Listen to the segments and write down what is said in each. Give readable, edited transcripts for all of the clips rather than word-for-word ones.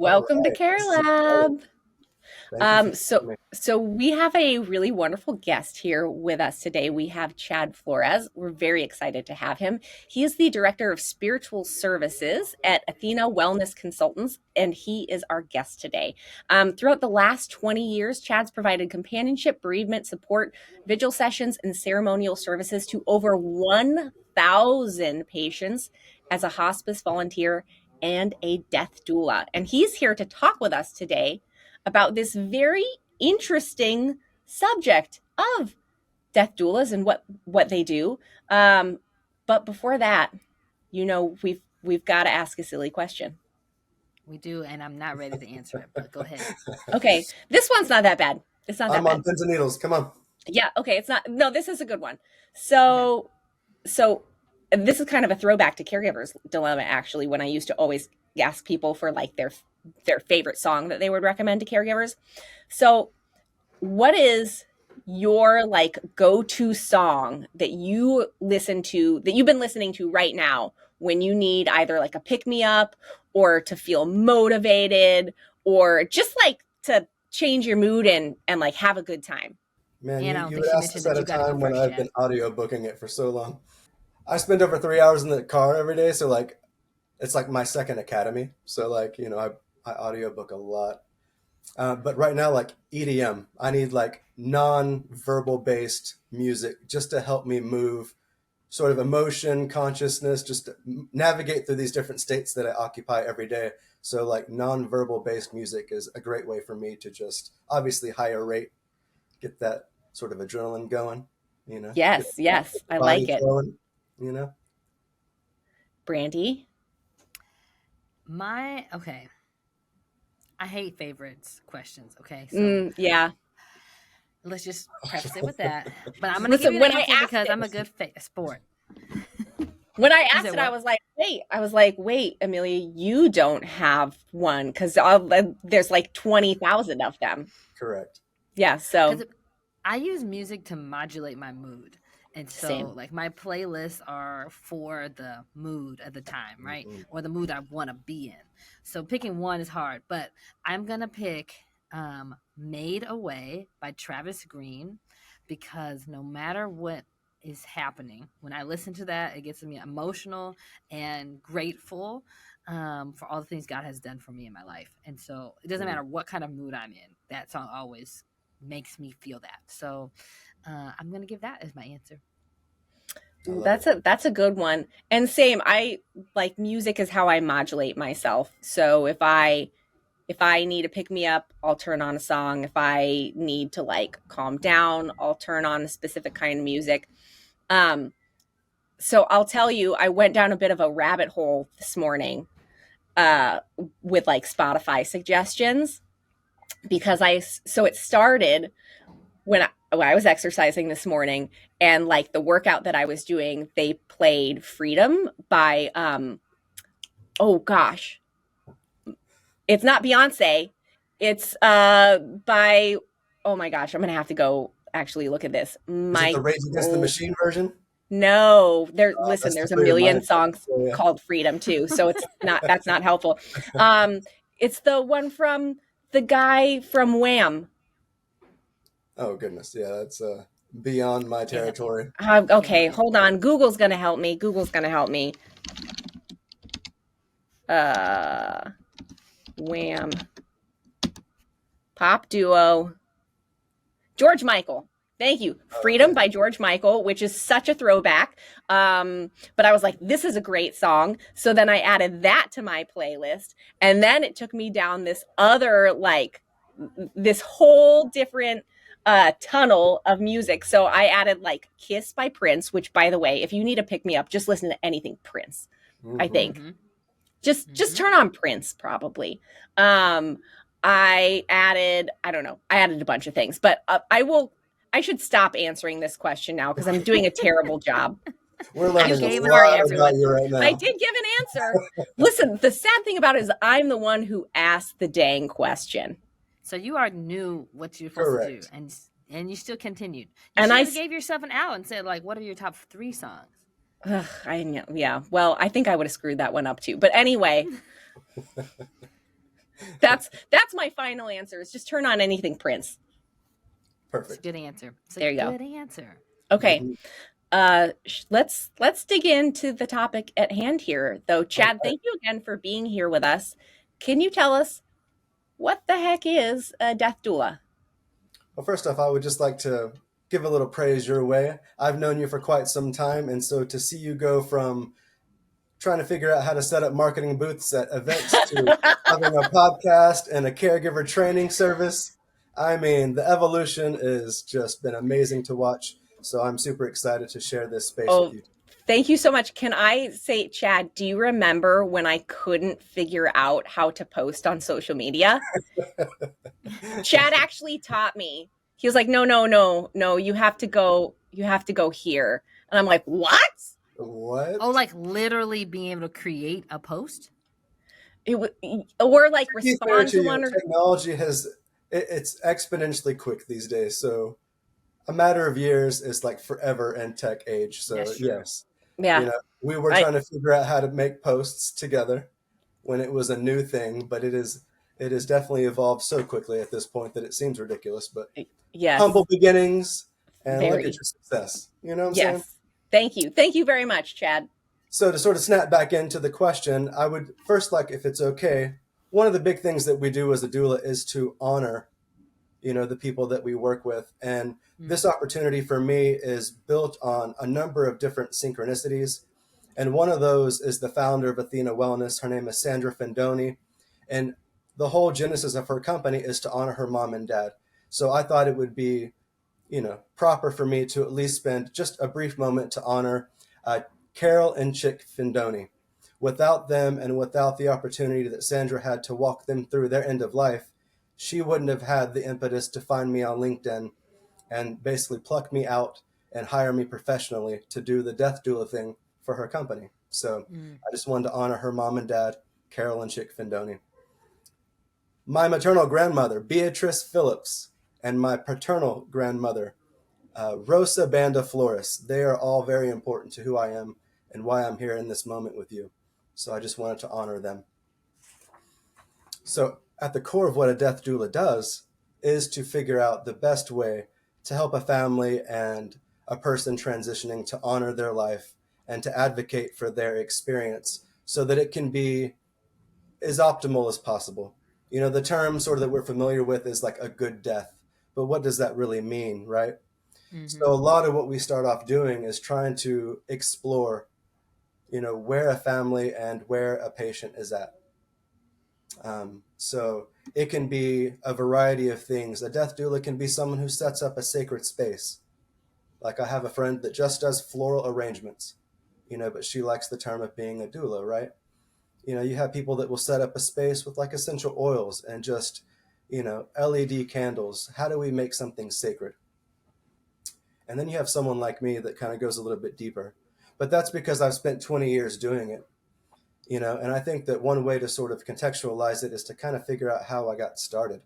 All Welcome to right, this is exciting. CareLab. Thank you for So, having me. so we have a really wonderful guest here with us today. We have Chad Flores. We're very excited to have him. He is the director of spiritual services at Athena Wellness Consultants, and he is our guest today. Throughout the last 20 years, Chad's provided companionship, bereavement support, vigil sessions, and ceremonial services to over 1,000 patients as a hospice volunteer and a death doula. And he's here to talk with us today about this very interesting subject of death doulas and what they do. But before that, we've got to ask a silly question. We do, and I'm not ready to answer it, but go ahead. Okay, this one's not that bad. It's not that I'm on bad. pins and needles. Come on. Yeah, okay, it's not. No, this is a good one. So this is kind of a throwback to caregivers dilemma, actually, when I used to always ask people for like their favorite song that they would recommend to caregivers. So what is your like go-to song that you listen to, that you've been listening to right now when you need either like a pick-me-up or to feel motivated or just like to change your mood and like have a good time? Man, And you, I don't you think would she ask this mentioned at that a you got to go time when first, I've Chad. been audio booking it for so long. I spend over 3 hours in the car every day, so like it's like my second academy. So like, I audio book a lot. But right now, like EDM, I need like non-verbal based music just to help me move sort of emotion, consciousness, just to navigate through these different states that I occupy every day. So like non-verbal based music is a great way for me to just obviously higher rate, get that sort of adrenaline going, get Yes, the I body like it. flowing, you know. Brandy? Okay. I hate favorites questions, okay? So Yeah. let's just preface it with that. But I'm going to give Listen, you when the I answer asked because it, I'm a good sport. when I You asked said it, I what? was like, wait, Amelia, you don't have one because there's like 20,000 of them. Correct. Yeah, so Because I use music to modulate my mood. And so, same. like, my playlists are for the mood at the time, right? Mm-hmm. Or the mood I want to be in. So, picking one is hard, but I'm going to pick Made Away by Travis Green because no matter what is happening, when I listen to that, it gets me emotional and grateful for all the things God has done for me in my life. And so, it doesn't matter what kind of mood I'm in, that song always makes me feel that. So, I'm gonna give that as my answer. I love it. That's a good one. And same, I like music is how I modulate myself. So if I need to pick me up, I'll turn on a song. If I need to like calm down, I'll turn on a specific kind of music. Um, so I'll tell you, I went down a bit of a rabbit hole this morning uh, with like Spotify suggestions because it started when I was exercising this morning, and like the workout that I was doing, they played Freedom by oh gosh, it's not Beyonce. It's by, oh my gosh, I'm gonna have to go actually look at this. Is it the Rage Against the Michael, Machine version? no, listen, That's the there's a three of million mine. songs So, yeah. called Freedom too, so that's not helpful. It's the one from the guy from Wham. Oh goodness, yeah, that's beyond my Can't help you. territory. Can't Okay, help you. hold on. Google's gonna help me. Uh, Wham, pop duo, George Michael. Thank you. Freedom Okay. by George Michael, which is such a throwback. But I was like, this is a great song. So then I added that to my playlist. And then it took me down this other, like, this whole different tunnel of music. So I added like Kiss by Prince, which, by the way, if you need a pick me up, just listen to anything Prince, I Mm-hmm. think. Mm-hmm. Just turn on Prince, probably. I added, I don't know, I added a bunch of things, but I should stop answering this question now because I'm doing a terrible job. We're You learning a gave an Sorry, lot answer. about everyone. you right I now. did give an answer. Listen, the sad thing about it is I'm the one who asked the dang question. So you already knew what you're supposed to do, Correct. and you still continued. You And should I have gave yourself an out and said, like, what are your top 3 songs? yeah. Well, I think I would have screwed that one up too. But anyway, That's my final answer. Is just turn on anything Prince. It's a Perfect. good answer. It's a There you go. good answer. Okay. Mhm. Let's dig into the topic at hand here, though. Chad, Alright. thank you again for being here with us. Can you tell us what the heck is a death doula? Well, first off, I would just like to give a little praise your way. I've known you for quite some time, and so to see you go from trying to figure out how to set up marketing booths at events to having a podcast and a caregiver training service, I mean, the evolution has just been amazing to watch. So I'm super excited to share this space with Oh, you. thank you so much. Can I say, Chad, do you remember when I couldn't figure out how to post on social media? Chad actually taught me. He was like, no, you have to go here. And I'm like, what? What? Oh, like literally being able to create a post? Or like To be fair respond to to you, one, or technology it's exponentially quick these days. So a matter of years is like forever in tech age. So That's true. yes, yeah. we were I, trying to figure out how to make posts together when it was a new thing, but it has definitely evolved so quickly at this point that it seems ridiculous. But yes. humble beginnings, and look at Very. your success. You know what I'm saying? Yes. Thank you. Thank you very much, Chad. So to sort of snap back into the question, I would first like, if it's okay, one of the big things that we do as a doula is to honor, the people that we work with. And this opportunity for me is built on a number of different synchronicities. And one of those is the founder of Athena Wellness. Her name is Sandra Fendoni. And the whole genesis of her company is to honor her mom and dad. So I thought it would be, proper for me to at least spend just a brief moment to honor Carol and Chick Fendoni. Without them and without the opportunity that Sandra had to walk them through their end of life, she wouldn't have had the impetus to find me on LinkedIn and basically pluck me out and hire me professionally to do the death doula thing for her company. So I just wanted to honor her mom and dad, Carol and Chick Fendoni. My maternal grandmother, Beatrice Phillips, and my paternal grandmother, Rosa Banda Flores. They are all very important to who I am and why I'm here in this moment with you. So I just wanted to honor them. So at the core of what a death doula does is to figure out the best way to help a family and a person transitioning to honor their life and to advocate for their experience so that it can be as optimal as possible. The term sort of that we're familiar with is like a good death, but what does that really mean, right? So a lot of what we start off doing is trying to explore, where a family and where a patient is at. So it can be a variety of things. A death doula can be someone who sets up a sacred space. Like I have a friend that just does floral arrangements, but she likes the term of being a doula, right? You have people that will set up a space with like essential oils and just, LED candles. How do we make something sacred? And then you have someone like me that kind of goes a little bit deeper. But that's because I've spent 20 years doing it, and I think that one way to sort of contextualize it is to kind of figure out how I got started.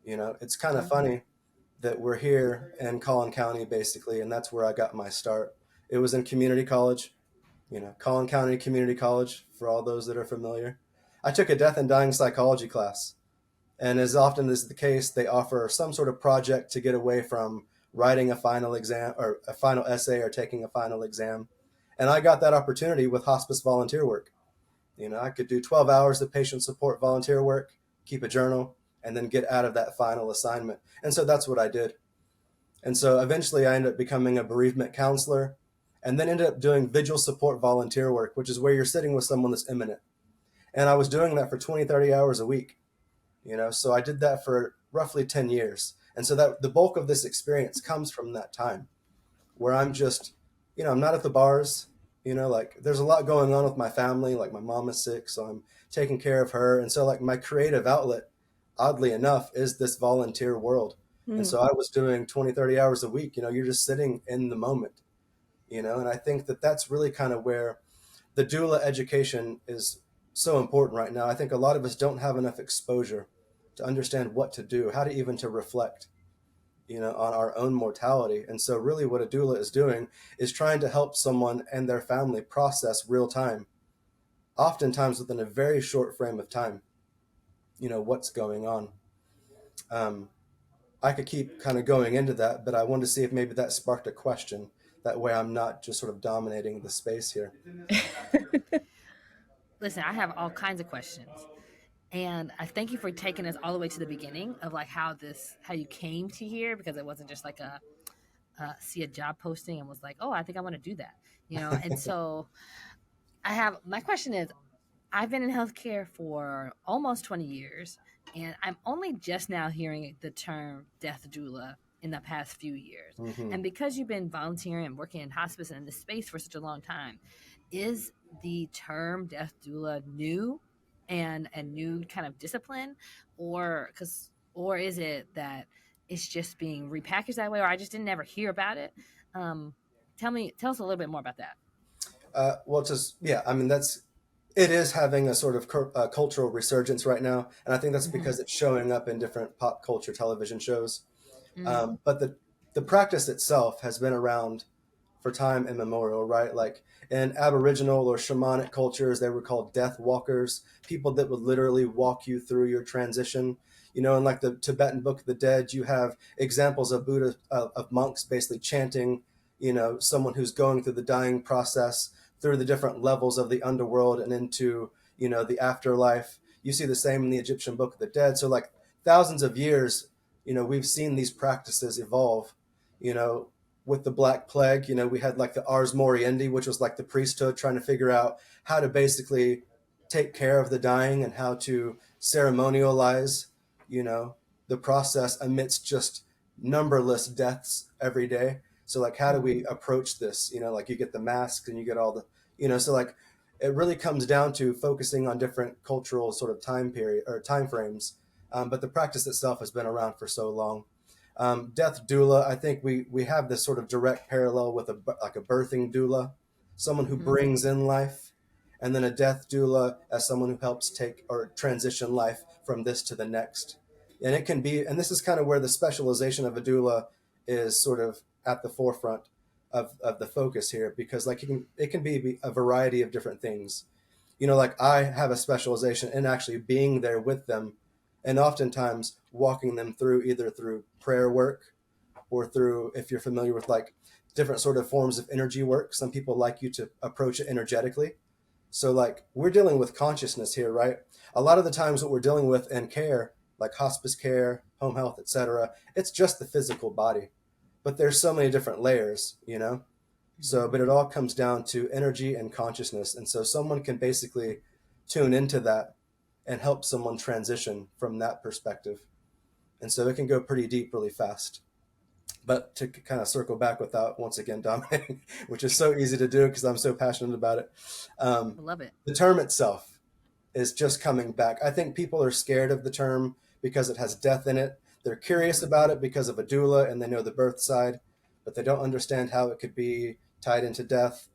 It's kind of funny that we're here in Collin County, basically, and that's where I got my start. It was in community college, Collin County Community College, for all those that are familiar. I took a death and dying psychology class. And as often is the case, they offer some sort of project to get away from writing a final exam or a final essay or taking a final exam. And I got that opportunity with hospice volunteer work. I could do 12 hours of patient support volunteer work, keep a journal, and then get out of that final assignment. And so that's what I did. And so eventually I ended up becoming a bereavement counselor and then ended up doing vigil support volunteer work, which is where you're sitting with someone that's imminent. And I was doing that for 20, 30 hours a week. So I did that for roughly 10 years. And so that the bulk of this experience comes from that time where I'm just, I'm not at the bars, like there's a lot going on with my family. Like my mom is sick, so I'm taking care of her. And so like my creative outlet, oddly enough, is this volunteer world. And so I was doing 20, 30 hours a week, you're just sitting in the moment, and I think that that's really kind of where the doula education is so important right now. I think a lot of us don't have enough exposure to understand what to do, how to even to reflect, on our own mortality. And so really what a doula is doing is trying to help someone and their family process real time, oftentimes within a very short frame of time. what's going on. Um, I could keep kind of going into that, but I wanted to see if maybe that sparked a question. That way I'm not just sort of dominating the space here. Listen, I have all kinds of questions. And I thank you for taking us all the way to the beginning of like how you came to here, because it wasn't just like a see a job posting and was like, oh, I think I want to do that, And so my question is, I've been in healthcare for almost 20 years, and I'm only just now hearing the term death doula in the past few years. Hmm. And because you've been volunteering and working in hospice and in this space for such a long time, is the term death doula new and a new kind of discipline, or is it that it's just being repackaged that way, or I just didn't ever hear about it? Um, tell us a little bit more about that. Well, just yeah, I mean it is having a sort of cultural resurgence right now, and I think that's Mm-hmm. because it's showing up in different pop culture television shows. Mm-hmm. But the practice itself has been around for time immemorial, right? Like in Aboriginal or shamanic cultures, they were called death walkers, people that would literally walk you through your transition. In like the Tibetan Book of the Dead, you have examples of Buddha of monks basically chanting, someone who's going through the dying process through the different levels of the underworld and into, the afterlife. You see the same in the Egyptian Book of the Dead. So like thousands of years, we've seen these practices evolve. You know, with the Black Plague, we had like the Ars Moriendi, which was like the priesthood trying to figure out how to basically take care of the dying and how to ceremonialize, you know, the process amidst just numberless deaths every day. So like, how do we approach this? Like you get the masks and you get all the, so like it really comes down to focusing on different cultural sort of time period or time frames. But the practice itself has been around for so long. Death doula, I think we have this sort of direct parallel with like a birthing doula, someone who Mm-hmm. brings in life, and then a death doula as someone who helps take or transition life from this to the next. And it can be, and this is kind of where the specialization of a doula is sort of at the forefront of the focus here, because like it can be a variety of different things. Like I have a specialization in actually being there with them and oftentimes walking them through either through prayer work or through, if you're familiar with like different sort of forms of energy work. Some people like you to approach it energetically. So like we're dealing with consciousness here, right? A lot of the times what we're dealing with in care, like hospice care, home health, etc., it's just the physical body. But there's so many different layers. So, but it all comes down to energy and consciousness. And so someone can basically tune into that and help someone transition from that perspective. And so it can go pretty deep really fast. But to kind of circle back without once again dominating, which is so easy to do because I'm so passionate about it. I love it. The term itself is just coming back. I think people are scared of the term because it has death in it. They're curious about it because of a doula and they know the birth side, but they don't understand how it could be tied into death.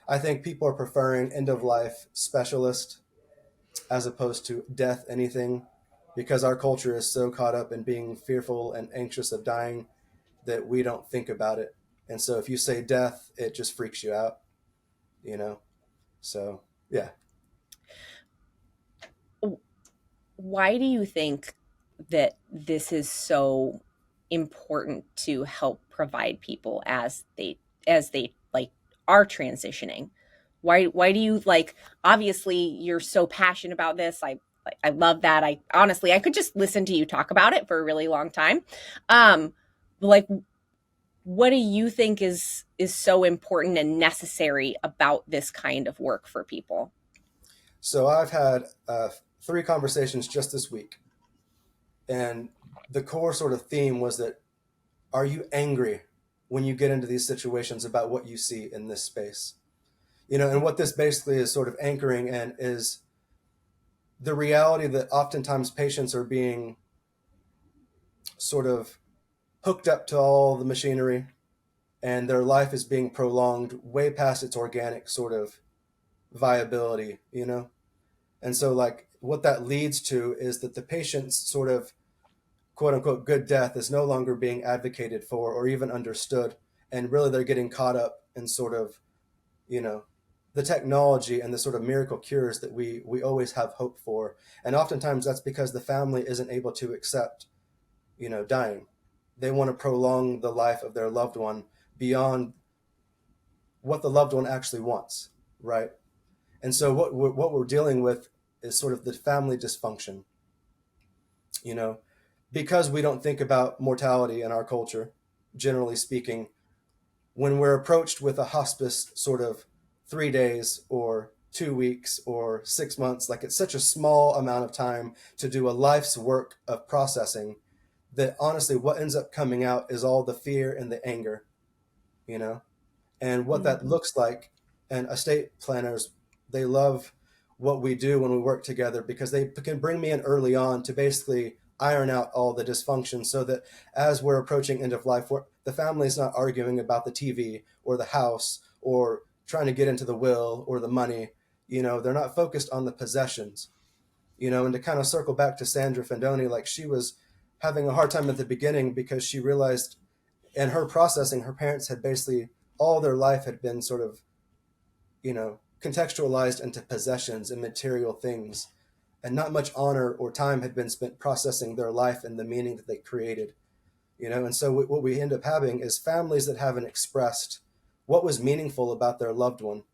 I think people are preferring end of life specialist as opposed to death anything because our culture is so caught up in being fearful and anxious of dying that we don't think about it. And so if you say death, it just freaks you out, you know? So, yeah. Why do you think that this is so important to help provide people as they like are transitioning? Why do you like, obviously you're so passionate about this. I love that. I honestly I could just listen to you talk about it for a really long time. Like what do you think is so important and necessary about this kind of work for people? So I've had 3 conversations just this week. And the core sort of theme was that are you angry when you get into these situations about what you see in this space? And what this basically is sort of anchoring in is the reality that oftentimes patients are being sort of hooked up to all the machinery and their life is being prolonged way past its organic sort of viability. And so like what that leads to is that the patient's sort of quote unquote good death is no longer being advocated for or even understood. And really they're getting caught up in sort of, you know, the technology and the sort of miracle cures that we always have hope for. And oftentimes that's because the family isn't able to accept, dying. They want to prolong the life of their loved one beyond what the loved one actually wants, right? And so what we're dealing with is sort of the family dysfunction, you know, because we don't think about mortality in our culture, generally speaking. When we're approached with a hospice sort of 3 days or 2 weeks or 6 months, like it's such a small amount of time to do a life's work of processing, that honestly what ends up coming out is all the fear and the anger, you know and what that Mhm. looks like. And estate planners, they love what we do when we work together, because they can bring me in early on to basically iron out all the dysfunction, so that as we're approaching end of life, the family's not arguing about the TV or the house or trying to get into the will or the money. They're not focused on the possessions. And to kind of circle back to Sandra Fendoni, like, she was having a hard time at the beginning because she realized in her processing, her parents had basically all their life had been sort of, contextualized into possessions and material things, and not much honor or time had been spent processing their life and the meaning that they created. And so what we end up having is families that haven't expressed what was meaningful about their loved one.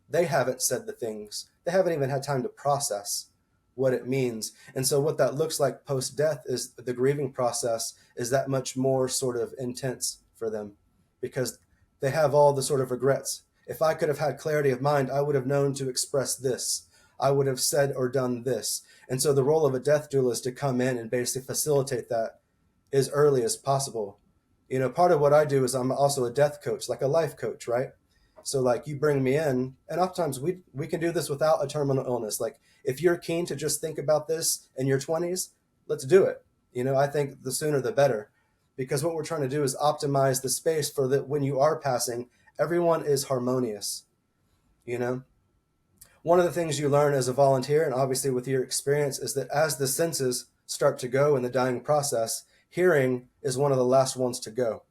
They haven't said the things. They haven't even had time to process what it means. And so what that looks like post death is the grieving process is that much more sort of intense for them, because they have all the sort of regrets. If I could have had clarity of mind, I would have known to express this. I would have said or done this. And so the role of a death doula is to come in and basically facilitate that as early as possible. Part of what I do is I'm also a death coach, like a life coach, right? So like, you bring me in, and oftentimes we can do this without a terminal illness. Like, if you're keen to just think about this in your 20s, let's do it. I think the sooner the better, because what we're trying to do is optimize the space for that when you are passing, everyone is harmonious. You know, One of the things you learn as a volunteer, and obviously with your experience, is that as the senses start to go in the dying process, hearing is one of the last ones to go,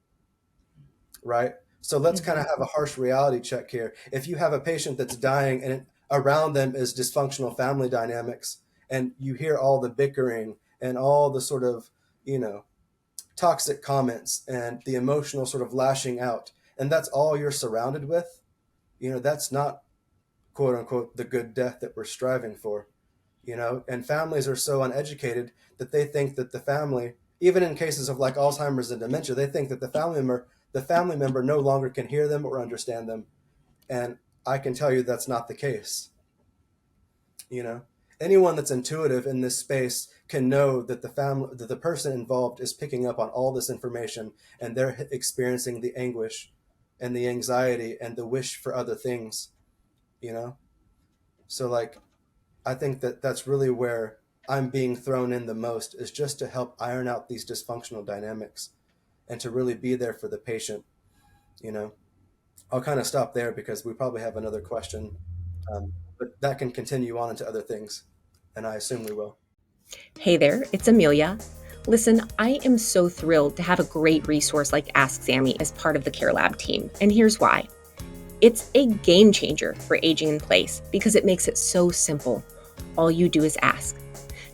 right? So let's kind of Mhm. have a harsh reality check here. If you have a patient that's dying and around them is dysfunctional family dynamics, and you hear all the bickering and all the sort of, you know, toxic comments and the emotional sort of lashing out, and that's all you're surrounded with, that's not, quote unquote, the good death that we're striving for. And families are so uneducated that they think that the family, even in cases of like Alzheimer's and dementia, they think that the family member no longer can hear them or understand them. And I can tell you that's not the case. you know Anyone that's intuitive in this space can know that the person involved is picking up on all this information, and they're experiencing the anguish and the anxiety and the wish for other things. you know so like, I think that that's really where I'm being thrown in the most, is just to help iron out these dysfunctional dynamics and to really be there for the patient. You know, I'll kind of stop there because we probably have another question, but that can continue on into other things, and I assume we will. Hey there, it's Emilia. Listen, I am so thrilled to have a great resource like Ask Sammy as part of the CareLab team, and here's why. It's a game changer for aging in place because it makes it so simple. All you do is ask.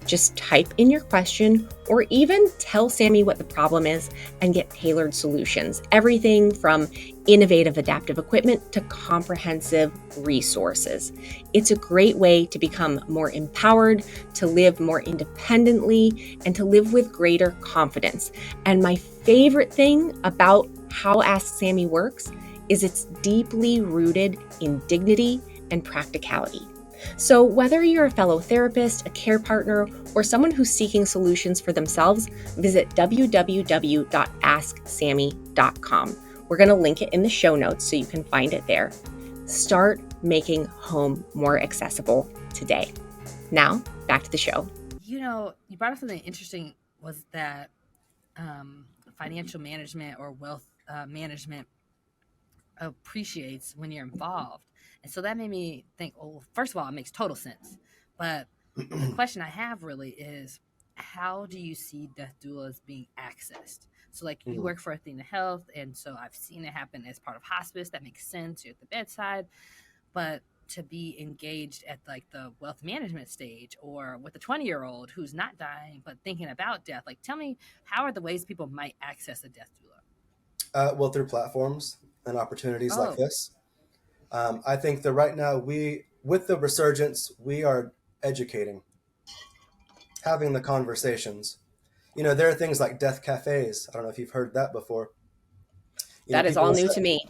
Just type in your question or even tell Sammy what the problem is and get tailored solutions. Everything from innovative adaptive equipment to comprehensive resources. It's a great way to become more empowered, to live more independently, and to live with greater confidence. And my favorite thing about how Ask Sammy works is it's deeply rooted in dignity and practicality. So, whether you're a fellow therapist, a care partner, or someone who's seeking solutions for themselves, visit www.asksammy.com. We're going to link it in the show notes so you can find it there. Start making home more accessible today. Now, back to the show. You brought up something interesting, was that financial management or wealth management appreciates when you're involved. And so that made me think, oh, first of all, it makes total sense. But the question I have really is, how do you see death doulas being accessed? So, like, you Mhm. work for Athena Health, and so I've seen it happen as part of hospice. That makes sense. You're at the bedside. But to be engaged at like the wealth management stage, or with a 20-year-old who's not dying but thinking about death? Like, tell me, how are the ways people might access a death doula? Well, through platforms and opportunities like Oh, this. I think that right now with the resurgence, we are educating, having the conversations. There are things like death cafes. I don't know if you've heard that before. That is People all will new to me.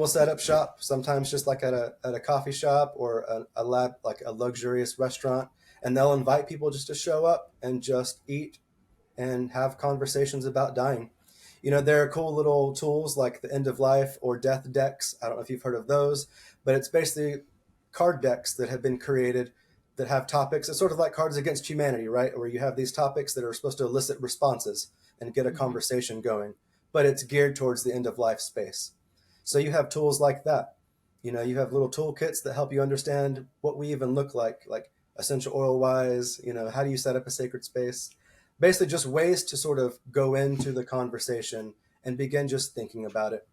set up shop, sometimes just like at a coffee shop or a lab, like a luxurious restaurant, and they'll invite people just to show up and just eat and have conversations about dying. There are cool little tools like the end of life or death decks. I don't know if you've heard of those, but it's basically card decks that have been created that have topics. It's sort of like Cards Against Humanity, right? Where you have these topics that are supposed to elicit responses and get a mm-hmm. conversation going, but it's geared towards the end of life space. So you have tools like that. You have little toolkits that help you understand what we even look like essential oil wise, how do you set up a sacred space? Basically just ways to sort of go into the conversation and begin just thinking about it.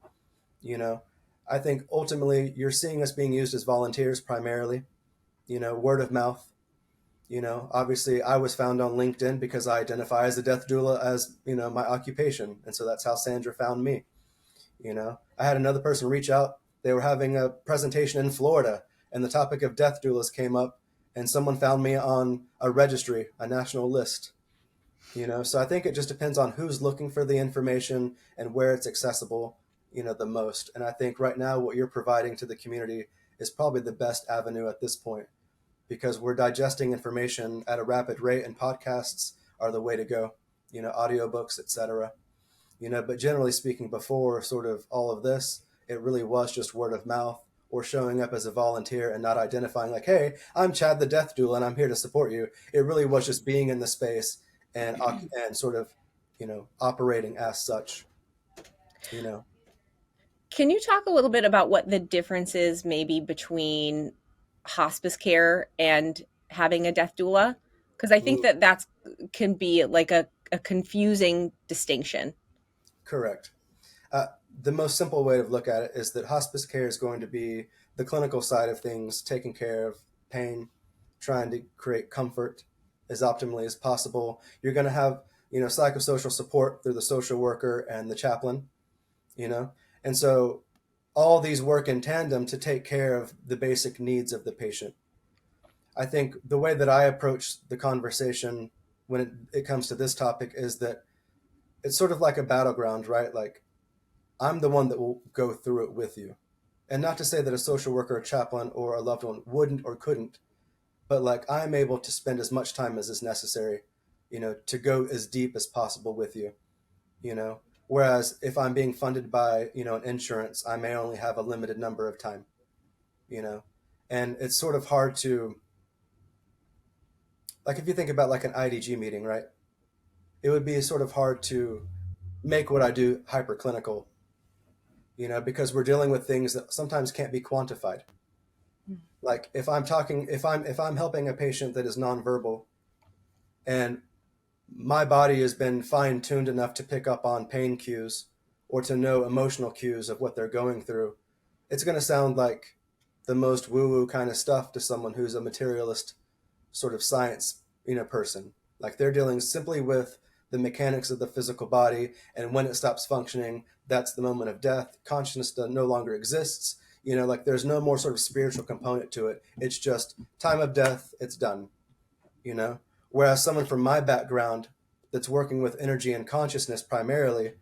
I think ultimately you're seeing us being used as volunteers primarily, word of mouth. Obviously I was found on LinkedIn because I identify as a death doula as, my occupation. And so that's how Sandra found me. I had another person reach out. They were having a presentation in Florida and the topic of death doulas came up and someone found me on a registry, a national list. So I think it just depends on who's looking for the information and where it's accessible, the most. And I think right now what you're providing to the community is probably the best avenue at this point because we're digesting information at a rapid rate and podcasts are the way to go, audiobooks, etc. But generally speaking, before sort of all of this, it really was just word of mouth or showing up as a volunteer and not identifying like, hey, I'm Chad the Death Doula and I'm here to support you. It really was just being in the space and sort of, operating as such, you know. Can you talk a little bit about what the difference is maybe between hospice care and having a death doula? Because I think Ooh, that that's can be like a confusing distinction. correct. Uh, the most simple way to look at it is that hospice care is going to be the clinical side of things, taking care of pain, trying to create comfort as optimally as possible. You're going to have, psychosocial support through the social worker and the chaplain, you know, and so all these work in tandem to take care of the basic needs of the patient. I think the way that I approach the conversation when it comes to this topic is that it's sort of like a battleground, right? Like I'm the one that will go through it with you. And not to say that a social worker, a chaplain, or a loved one wouldn't or couldn't, but like I'm able to spend as much time as is necessary, to go as deep as possible with you, you know. Whereas if I'm being funded by, an insurance, I may only have a limited number of time, you know. And it's sort of hard to, like if you think about like an IDG meeting, right? It would be sort of hard to make what I do hyperclinical, because we're dealing with things that sometimes can't be quantified. Like if I'm helping a patient that is nonverbal and my body has been fine tuned enough to pick up on pain cues or to know emotional cues of what they're going through, it's going to sound like the most woo woo kind of stuff to someone who's a materialist sort of science, person. Like they're dealing simply with the mechanics of the physical body, and when it stops functioning, that's the moment of death. Consciousness no longer exists. Like there's no more sort of spiritual component to it. It's just time of death. It's done. You know. Whereas someone from my background that's working with energy and consciousness primarily,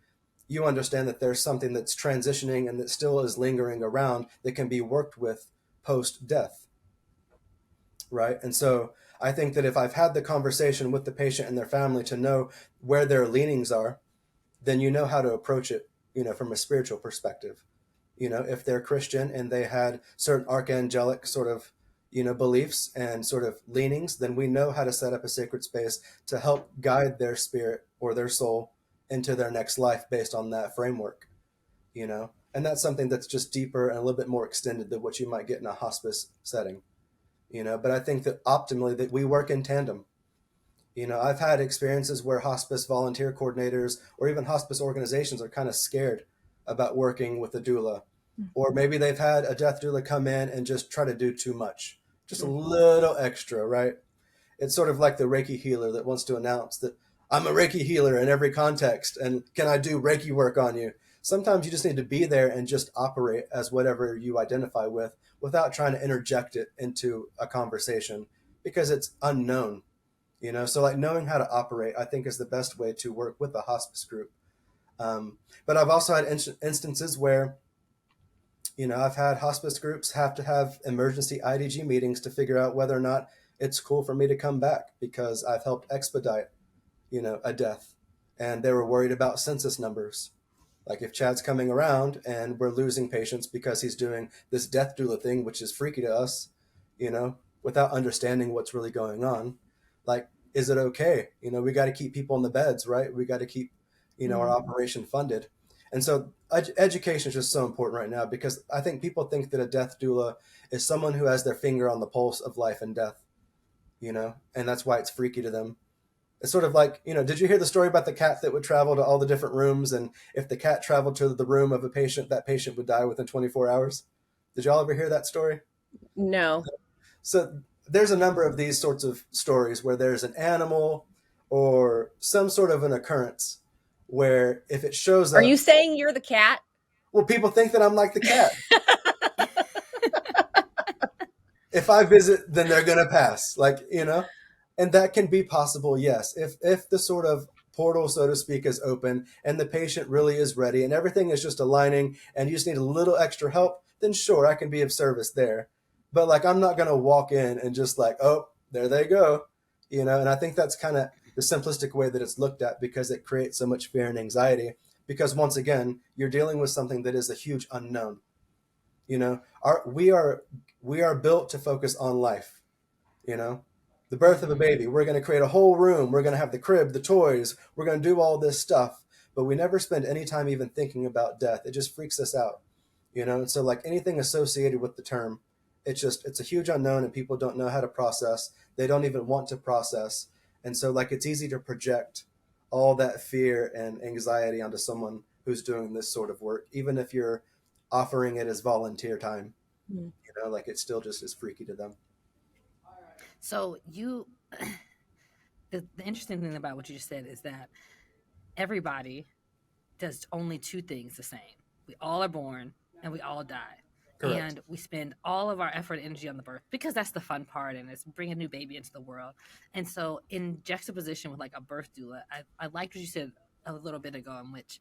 you understand that there's something that's transitioning and that still is lingering around that can be worked with post death, right? And so I think that if I've had the conversation with the patient and their family to know where their leanings are, then you know how to approach it, from a spiritual perspective. If they're Christian and they had certain archangelic sort of, beliefs and sort of leanings, then we know how to set up a sacred space to help guide their spirit or their soul into their next life based on that framework, and that's something that's just deeper and a little bit more extended than what you might get in a hospice setting, but I think that optimally that we work in tandem. I've had experiences where hospice volunteer coordinators or even hospice organizations are kind of scared about working with a doula Or maybe they've had a death doula come in and just try to do too much, just a little extra, right? It's sort of like the Reiki healer that wants to announce that I'm a Reiki healer in every context and can I do Reiki work on you? Sometimes you just need to be there and just operate as whatever you identify with without trying to interject it into a conversation because it's unknown, So like knowing how to operate, I think is the best way to work with a hospice group. But I've also had instances where I've had hospice groups have to have emergency IDG meetings to figure out whether or not it's cool for me to come back because I've helped expedite, a death. And they were worried about census numbers. Like if Chad's coming around and we're losing patients because he's doing this death doula thing, which is freaky to us, without understanding what's really going on. Like, is it okay? We got to keep people in the beds, right? We got to keep, our operation funded. And so education is just so important right now because I think people think that a death doula is someone who has their finger on the pulse of life and death, and that's why it's freaky to them. It's sort of like, did you hear the story about the cat that would travel to all the different rooms? And if the cat traveled to the room of a patient, that patient would die within 24 hours. Did y'all ever hear that story? No. So there's a number of these sorts of stories where there's an animal or some sort of an occurrence where if it shows up. Are you saying you're the cat? Well, people think that I'm like the cat. If I visit, then they're going to pass, and that can be possible. Yes. If the sort of portal, so to speak, is open and the patient really is ready and everything is just aligning and you just need a little extra help, then sure, I can be of service there. But like, I'm not going to walk in and just like, oh, there they go, and I think that's kind of the simplistic way that it's looked at because it creates so much fear and anxiety because once again, you're dealing with something that is a huge unknown. We are built to focus on life, the birth of a baby. We're going to create a whole room. We're going to have the crib, the toys. We're going to do all this stuff, but we never spend any time even thinking about death. It just freaks us out, And so like anything associated with the term, it's a huge unknown and people don't know how to process. They don't even want to process. And so like, it's easy to project all that fear and anxiety onto someone who's doing this sort of work, even if you're offering it as volunteer time, like it still just is freaky to them. So the interesting thing about what you just said is that everybody does only two things the same. We all are born and we all die. Correct. And we spend all of our effort and energy on the birth because that's the fun part and it's bringing a new baby into the world. And so in juxtaposition with like a birth doula, I liked what you said a little bit ago in which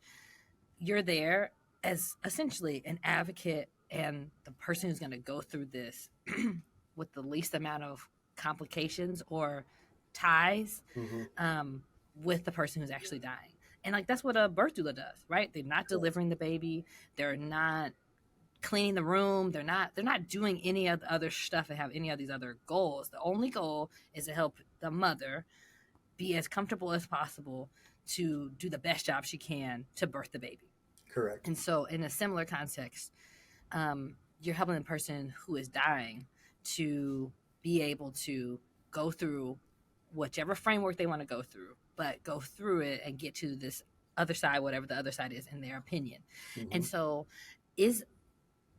you're there as essentially an advocate and the person who's going to go through this with the least amount of complications or ties with the person who's actually dying. And like that's what a birth doula does, right? They're not delivering the baby. They're not cleaning the room. They're not doing any of the other stuff and have any of these other goals. The only goal is to help the mother be as comfortable as possible to do the best job she can to birth the baby. Correct. And so in a similar context, you're helping the person who is dying to be able to go through whichever framework they want to go through, but go through it and get to this other side, whatever the other side is in their opinion. And so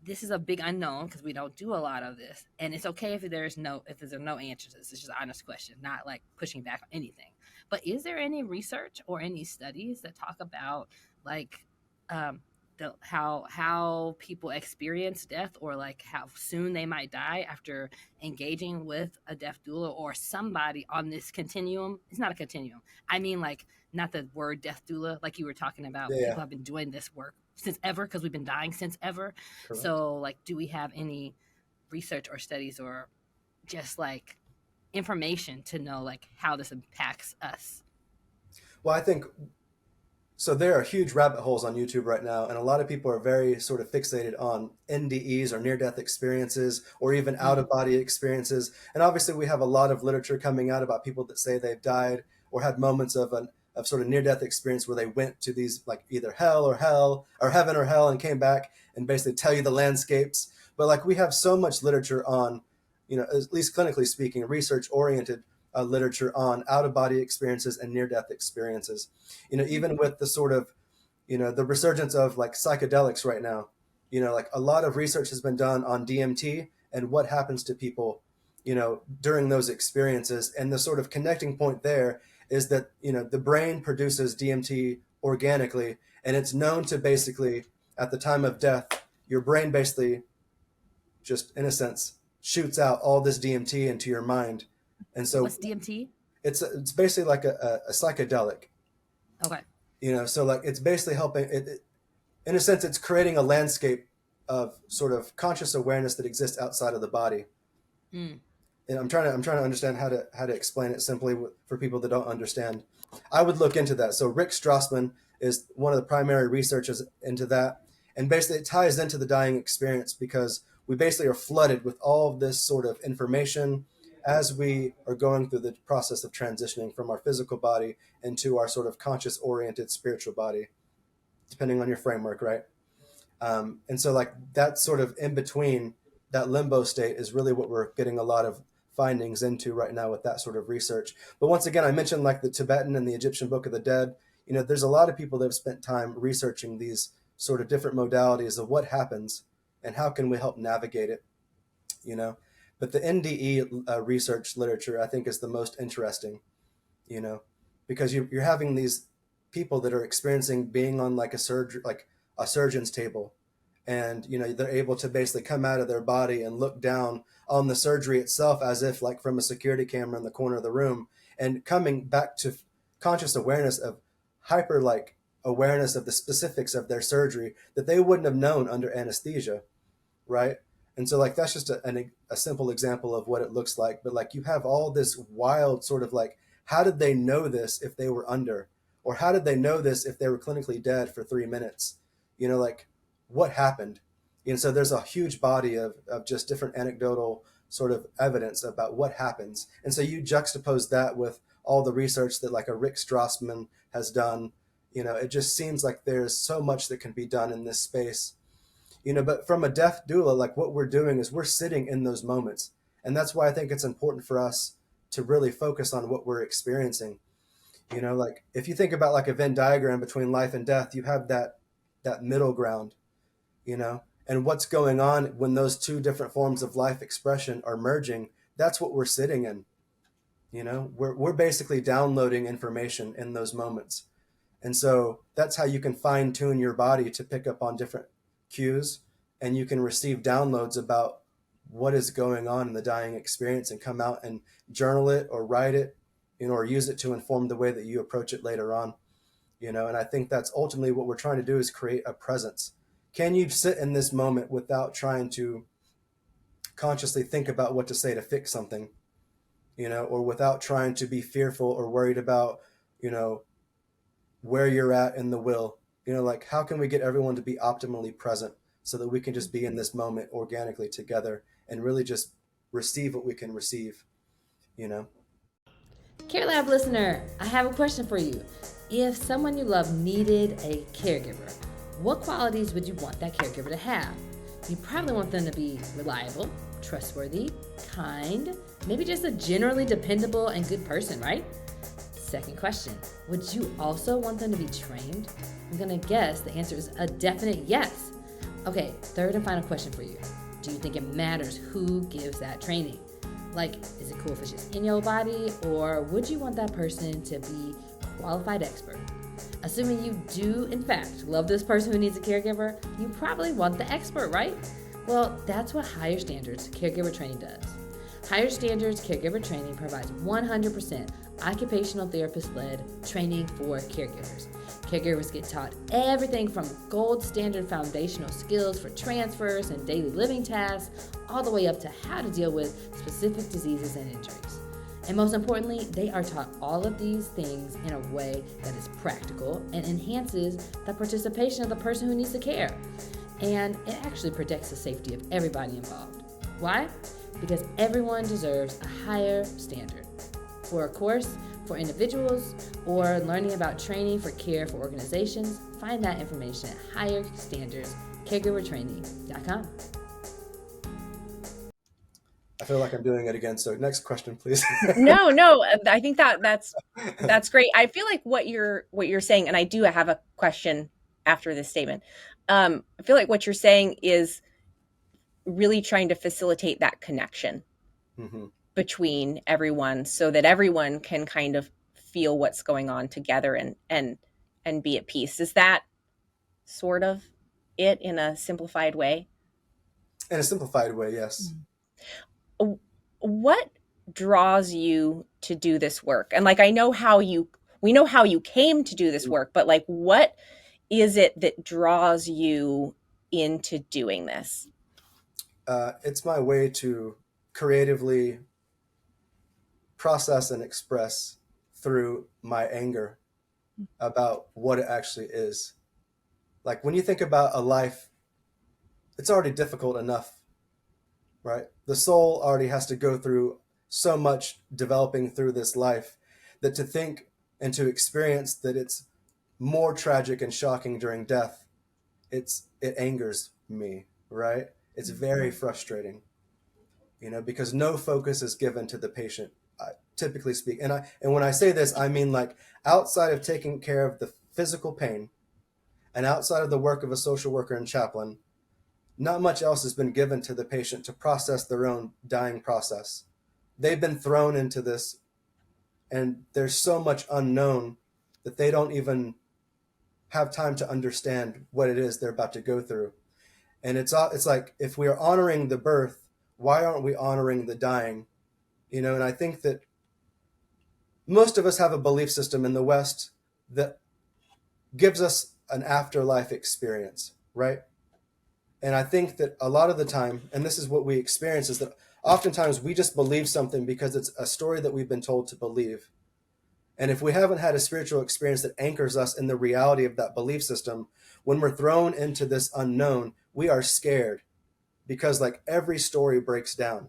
this is a big unknown because we don't do a lot of this. And it's okay if there's no answers. It's just an honest question, not like pushing back on anything. But is there any research or any studies that talk about like how people experience death or like how soon they might die after engaging with a death doula or somebody on this continuum? It's not a continuum. I mean, like not the word death doula, like you were talking about. Yeah. People have been doing this work since ever because we've been dying since ever. Correct. So like, do we have any research or studies or just like information to know like how this impacts us? Well, I think so. There are huge rabbit holes on YouTube right now, and a lot of people are very sort of fixated on NDEs or near-death experiences or even out-of-body experiences. And obviously, we have a lot of literature coming out about people that say they've died or had moments of sort of near-death experience where they went to these like either hell or heaven or hell and came back and basically tell you the landscapes. But like we have so much literature on, at least clinically speaking, research-oriented literature on out-of-body experiences and near-death experiences. Even with the sort of, the resurgence of like psychedelics right now, Like a lot of research has been done on DMT and what happens to people, during those experiences. And the sort of connecting point there is that, the brain produces DMT organically, and it's known to basically, at the time of death, your brain basically just, in a sense, shoots out all this DMT into your mind. And so What's DMT? it's basically like a psychedelic, Okay. so like it's basically helping it, in a sense, it's creating a landscape of sort of conscious awareness that exists outside of the body. Mm. And I'm trying to understand how to explain it simply for people that don't understand. I would look into that. So Rick Strassman is one of the primary researchers into that, and basically it ties into the dying experience because we basically are flooded with all of this sort of information as we are going through the process of transitioning from our physical body into our sort of conscious oriented spiritual body, depending on your framework, right? And so like that sort of in between, that limbo state is really what we're getting a lot of findings into right now with that sort of research. But once again, I mentioned like the Tibetan and the Egyptian Book of the Dead. There's a lot of people that have spent time researching these sort of different modalities of what happens and how can we help navigate it, But the NDE research literature, I think, is the most interesting, because you're having these people that are experiencing being on like a surgeon's table, and they're able to basically come out of their body and look down on the surgery itself as if like from a security camera in the corner of the room, and coming back to conscious awareness of hyper like awareness of the specifics of their surgery that they wouldn't have known under anesthesia, right? And so like that's just a simple example of what it looks like. But like you have all this wild sort of like, how did they know this if they were under, or how did they know this if they were clinically dead for 3 minutes? Like what happened? And so there's a huge body of just different anecdotal sort of evidence about what happens. And so you juxtapose that with all the research that like a Rick Strassman has done. It just seems like there's so much that can be done in this space. But from a death doula, like what we're doing is we're sitting in those moments. And that's why I think it's important for us to really focus on what we're experiencing. Like if you think about like a Venn diagram between life and death, you have that middle ground, and what's going on when those two different forms of life expression are merging, that's what we're sitting in. We're basically downloading information in those moments. And so that's how you can fine tune your body to pick up on different cues, and you can receive downloads about what is going on in the dying experience and come out and journal it or write it, or use it to inform the way that you approach it later on. And I think that's ultimately what we're trying to do, is create a presence. Can you sit in this moment without trying to consciously think about what to say to fix something, or without trying to be fearful or worried about, where you're at in the will? Like how can we get everyone to be optimally present so that we can just be in this moment organically together and really just receive what we can receive, CareLab listener, I have a question for you. If someone you love needed a caregiver, what qualities would you want that caregiver to have? You probably want them to be reliable, trustworthy, kind, maybe just a generally dependable and good person, right? Second question, would you also want them to be trained? I'm gonna guess the answer is a definite yes. Okay, third and final question for you. Do you think it matters who gives that training? Like, is it cool if it's just in your body, or would you want that person to be a qualified expert? Assuming you do, in fact, love this person who needs a caregiver, you probably want the expert, right? Well, that's what Higher Standards Caregiver Training does. Higher Standards Caregiver Training provides 100% occupational therapist-led training for caregivers. Caregivers get taught everything from gold standard foundational skills for transfers and daily living tasks, all the way up to how to deal with specific diseases and injuries. And most importantly, they are taught all of these things in a way that is practical and enhances the participation of the person who needs the care. And it actually protects the safety of everybody involved. Why? Because everyone deserves a higher standard. For a course for individuals or learning about training for care for organizations, find that information at higherstandardscaregivertraining.com. I feel like I'm doing it again. So next question, please. No, I think that's great. I feel like what you're saying, and I do have a question after this statement. I feel like what you're saying is really trying to facilitate that connection Mm-hmm. between everyone so that everyone can kind of feel what's going on together and be at peace. Is that sort of it in a simplified way? In a simplified way, yes. What draws you to do this work? And like, we know how you came to do this work, but like, what is it that draws you into doing this? It's my way to creatively process and express through my anger about what it actually is. Like when you think about a life, it's already difficult enough, right? The soul already has to go through so much developing through this life that to think and to experience that it's more tragic and shocking during death, it angers me, right? It's very frustrating, because no focus is given to the patient, typically speak. And when I say this, I mean like outside of taking care of the physical pain and outside of the work of a social worker and chaplain, not much else has been given to the patient to process their own dying process. They've been thrown into this, and there's so much unknown that they don't even have time to understand what it is they're about to go through. And it's like if we are honoring the birth, why aren't we honoring the dying? And I think that most of us have a belief system in the West that gives us an afterlife experience, right? And I think that a lot of the time, and this is what we experience, is that oftentimes we just believe something because it's a story that we've been told to believe. And if we haven't had a spiritual experience that anchors us in the reality of that belief system, when we're thrown into this unknown, we are scared because like every story breaks down.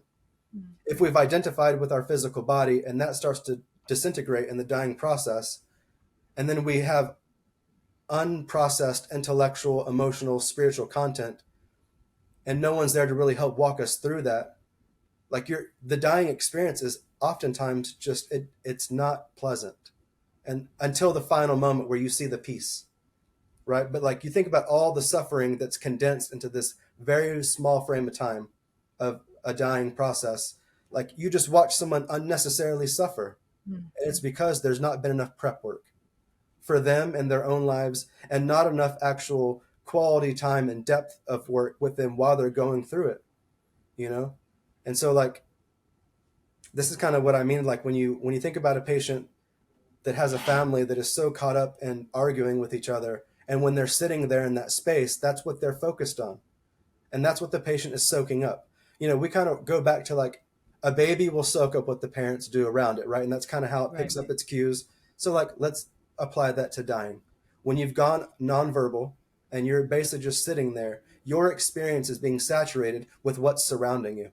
If we've identified with our physical body and that starts to disintegrate in the dying process, and then we have unprocessed intellectual, emotional, spiritual content, and no one's there to really help walk us through that, like the dying experience is oftentimes just it's not pleasant, and until the final moment where you see the peace, right? But like you think about all the suffering that's condensed into this very small frame of time of a dying process, like you just watch someone unnecessarily suffer, and it's because there's not been enough prep work for them in their own lives and not enough actual quality time and depth of work with them while they're going through it, you know and so like this is kind of what I mean, like when you think about a patient that has a family that is so caught up in arguing with each other, and when they're sitting there in that space, that's what they're focused on, and that's what the patient is soaking up. We kind of go back to like a baby will soak up what the parents do around it, right? And that's kind of how it picks up its cues. So like let's apply that to dying. When you've gone nonverbal and you're basically just sitting there, your experience is being saturated with what's surrounding you.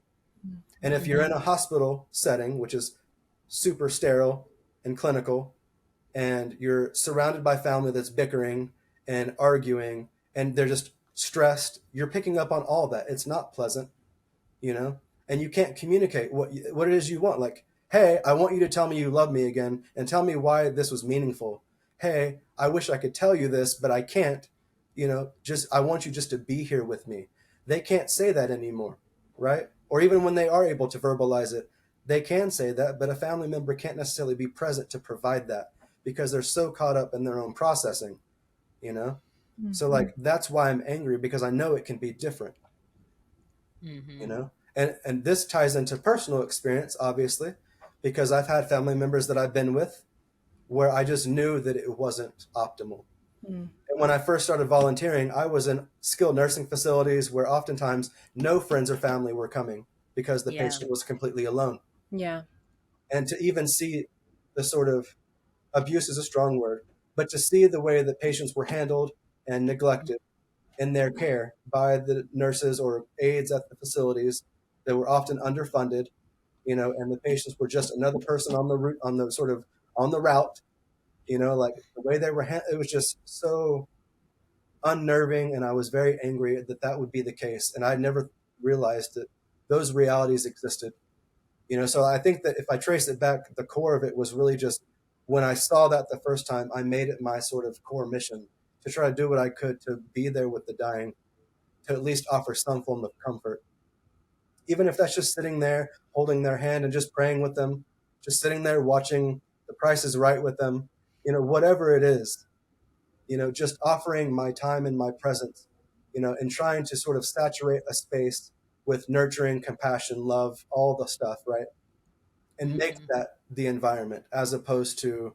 And if you're in a hospital setting, which is super sterile and clinical, and you're surrounded by family that's bickering and arguing and they're just stressed, you're picking up on all that. It's not pleasant, you know and you can't communicate what it is you want. Like, hey, I want you to tell me you love me again and tell me why this was meaningful. Hey, I wish I could tell you this, but I can't. Just I want you just to be here with me. They can't say that anymore, right? Or even when they are able to verbalize it, they can say that, but a family member can't necessarily be present to provide that because they're so caught up in their own processing, you know so like that's why I'm angry, because I know it can be different. And this ties into personal experience, obviously, because I've had family members that I've been with where I just knew that it wasn't optimal. And when I first started volunteering, I was in skilled nursing facilities where oftentimes no friends or family were coming because the patient was completely alone. Yeah. And to even see the sort of abuse is a strong word, but to see the way that patients were handled and neglected in their care by the nurses or aides at the facilities that were often underfunded, and the patients were just another person on the route, on the sort of on the route, like the way they were, it was just so unnerving. And I was very angry that that would be the case. And I never realized that those realities existed, so I think that if I trace it back, the core of it was really just when I saw that the first time, I made it my sort of core mission to try to do what I could to be there with the dying, to at least offer some form of comfort. Even if that's just sitting there, holding their hand and just praying with them, just sitting there watching The Price is Right with them, whatever it is, just offering my time and my presence, and trying to sort of saturate a space with nurturing, compassion, love, all the stuff, right? And make that the environment, as opposed to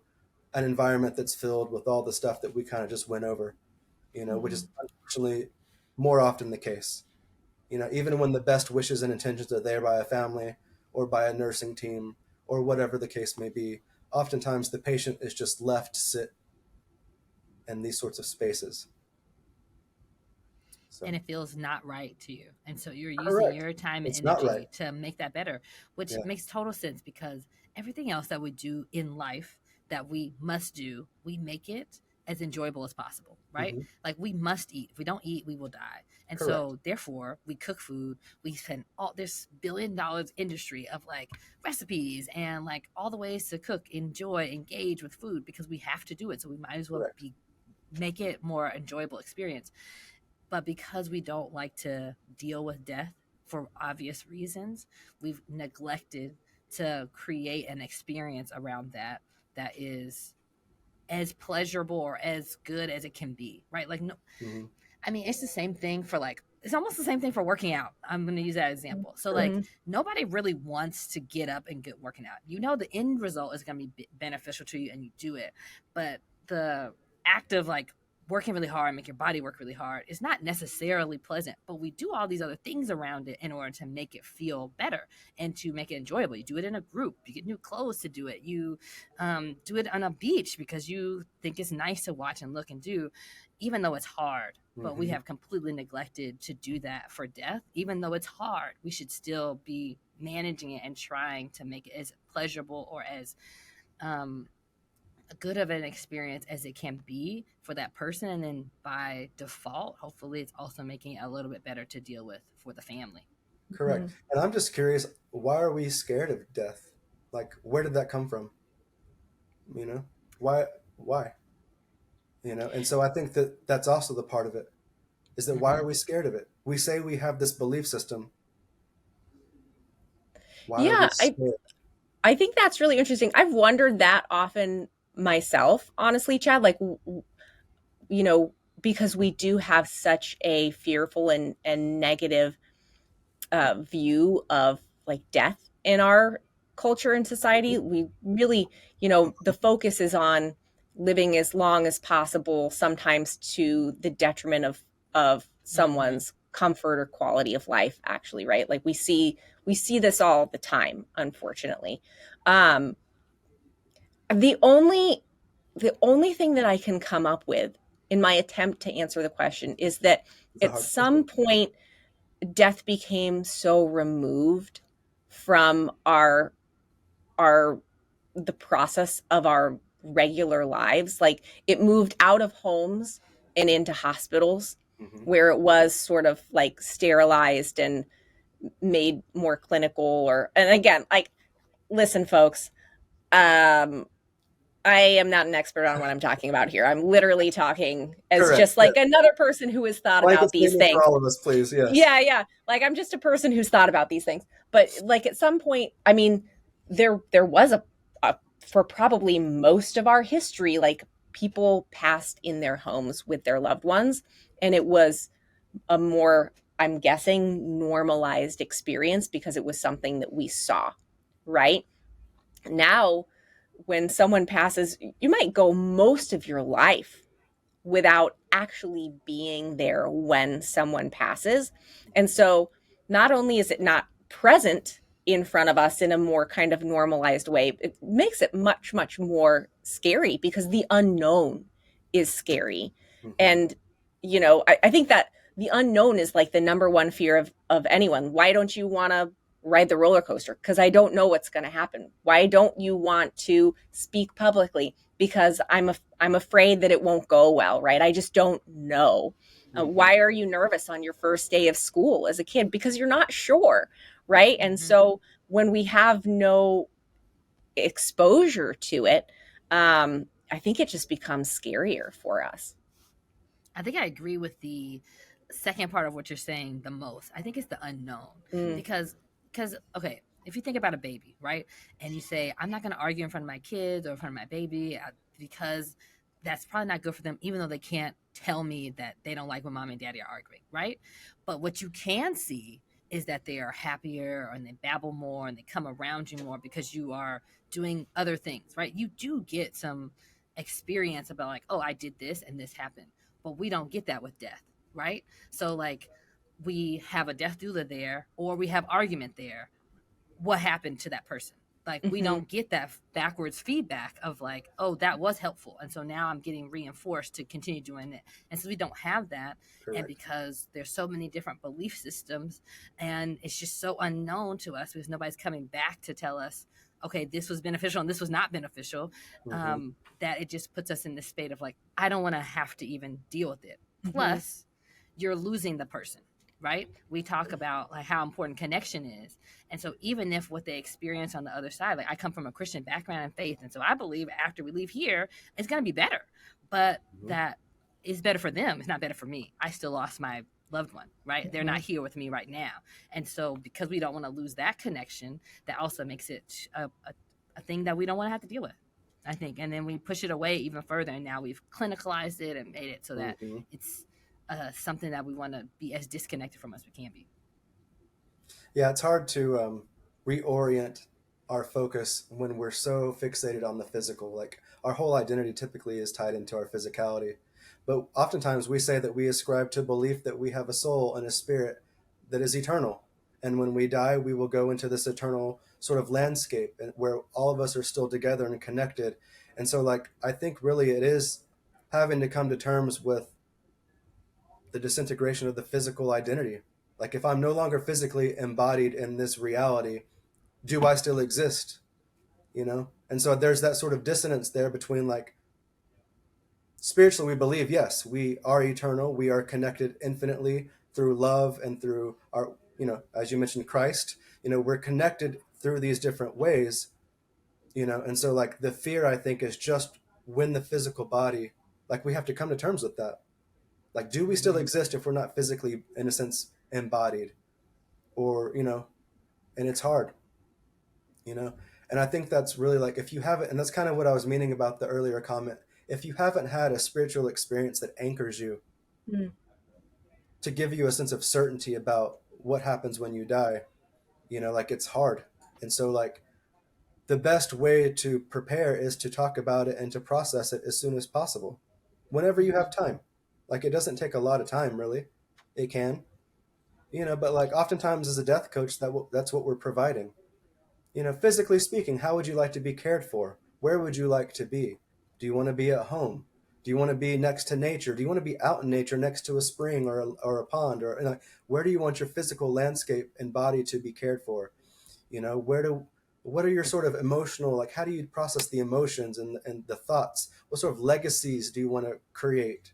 an environment that's filled with all the stuff that we kind of just went over, which is unfortunately more often the case. Even when the best wishes and intentions are there by a family or by a nursing team or whatever the case may be, oftentimes the patient is just left to sit in these sorts of spaces. So. And it feels not right to you. And so you're using Correct. your time and It's not energy right. to make that better, which makes total sense, because everything else that we do in life that we must do, we make it as enjoyable as possible, right? Mm-hmm. Like, we must eat. If we don't eat, we will die. And Correct. so therefore we cook food. We spend all this $1 billion industry of like recipes and like all the ways to cook, enjoy, engage with food, because we have to do it. So we might as well make it more enjoyable experience. But because we don't like to deal with death for obvious reasons, we've neglected to create an experience around that is as pleasurable or as good as it can be, right? Like, no, I mean, it's the same thing for like, it's almost the same thing for working out. I'm going to use that example. So like, nobody really wants to get up and get working out. The end result is going to be beneficial to you and you do it. But the act of like working really hard and make your body work really hard is not necessarily pleasant, but we do all these other things around it in order to make it feel better and to make it enjoyable. You do it in a group, you get new clothes to do it, you do it on a beach because you think it's nice to watch and look and do, even though it's hard. But we have completely neglected to do that for death. Even though it's hard, we should still be managing it and trying to make it as pleasurable or as good of an experience as it can be for that person. And then by default, hopefully it's also making it a little bit better to deal with for the family. Correct. And I'm just curious, why are we scared of death? Like, where did that come from? Why? And so I think that that's also the part of it, is that why are we scared of it? We say we have this belief system. Why are we scared? I think that's really interesting. I've wondered that often myself, honestly, Chad, like, because we do have such a fearful and negative view of like death in our culture and society. We really, the focus is on living as long as possible, sometimes to the detriment of someone's comfort or quality of life, actually, right? Like we see this all the time, unfortunately. The only thing that I can come up with in my attempt to answer the question is that at some point death became so removed from the process of our regular lives. Like, it moved out of homes and into hospitals, where it was sort of like sterilized and made more clinical. And again, like, listen, folks, I am not an expert on what I'm talking about here. I'm literally talking as just like another person who has thought about these things. For all of us, please. Yes. Yeah. Like, I'm just a person who's thought about these things. But like, at some point, I mean, there was for probably most of our history, like, people passed in their homes with their loved ones, and it was a more, I'm guessing, normalized experience because it was something that we saw, right? Now, when someone passes, you might go most of your life without actually being there when someone passes. And so not only is it not present in front of us in a more kind of normalized way, it makes it much, much more scary because the unknown is scary. And, I think that the unknown is like the number one fear of anyone. Why don't you want to ride the roller coaster? Because I don't know what's going to happen. Why don't you want to speak publicly? Because I'm afraid that it won't go well, right? I just don't know. Why are you nervous on your first day of school as a kid? Because you're not sure, right? And so when we have no exposure to it, I think it just becomes scarier for us. I think I agree with the second part of what you're saying the most. I think it's the unknown Mm. because okay, if you think about a baby, right, and you say I'm not going to argue in front of my kids or in front of my baby because that's probably not good for them, even though they can't tell me that they don't like when mom and daddy are arguing, right? But what you can see is that they are happier and they babble more and they come around you more because you are doing other things, right? You do get some experience about like, oh, I did this and this happened, but we don't get that with death, right? So like we have a death doula there or we have argument there. What happened to that person? Like we Mm-hmm. don't get that backwards feedback of like, oh, that was helpful. And so now I'm getting reinforced to continue doing it. And so we don't have that. And Correct. because there's so many different belief systems and it's just so unknown to us because nobody's coming back to tell us, okay, this was beneficial and this was not beneficial, Mm-hmm. that it just puts us in this state of like, I don't want to have to even deal with it. Mm-hmm. Plus, you're losing the person, right? We talk about like how important connection is. And so even if what they experience on the other side, like I come from a Christian background and faith, and so I believe after we leave here, it's going to be better. But Mm-hmm. that is better for them. It's not better for me. I still lost my loved one, right? They're not Mm-hmm. here with me right now. And so because we don't want to lose that connection, that also makes it a thing that we don't want to have to deal with, I think. And then we push it away even further. And now we've clinicalized it and made it so that Mm-hmm. it's something that we want to be as disconnected from as we can be. Yeah, it's hard to reorient our focus when we're so fixated on the physical. Like our whole identity typically is tied into our physicality. But oftentimes we say that we ascribe to belief that we have a soul and a spirit that is eternal. And when we die, we will go into this eternal sort of landscape where all of us are still together and connected. And so, like, I think really it is having to come to terms with the disintegration of the physical identity. Like, if I'm no longer physically embodied in this reality, do I still exist? You know? And so there's that sort of dissonance there between like spiritually, we believe, yes, we are eternal, we are connected infinitely through love and through our, as you mentioned, Christ, we're connected through these different ways, and so like the fear, I think, is just when the physical body, like we have to come to terms with that. Like, do we still Mm-hmm. exist if we're not physically, in a sense, embodied? Or, and it's hard, you know? And I think that's really like, if you haven't, and that's kind of what I was meaning about the earlier comment, if you haven't had a spiritual experience that anchors you Mm-hmm. to give you a sense of certainty about what happens when you die, like it's hard. And so, like, the best way to prepare is to talk about it and to process it as soon as possible, whenever you have time. Like, it doesn't take a lot of time, really. It can, but like oftentimes as a death coach, that's what we're providing. Physically speaking, how would you like to be cared for? Where would you like to be? Do you want to be at home? Do you want to be next to nature? Do you want to be out in nature next to a spring or a pond? Or where do you want your physical landscape and body to be cared for? What are your sort of emotional, like how do you process the emotions and the thoughts? What sort of legacies do you want to create?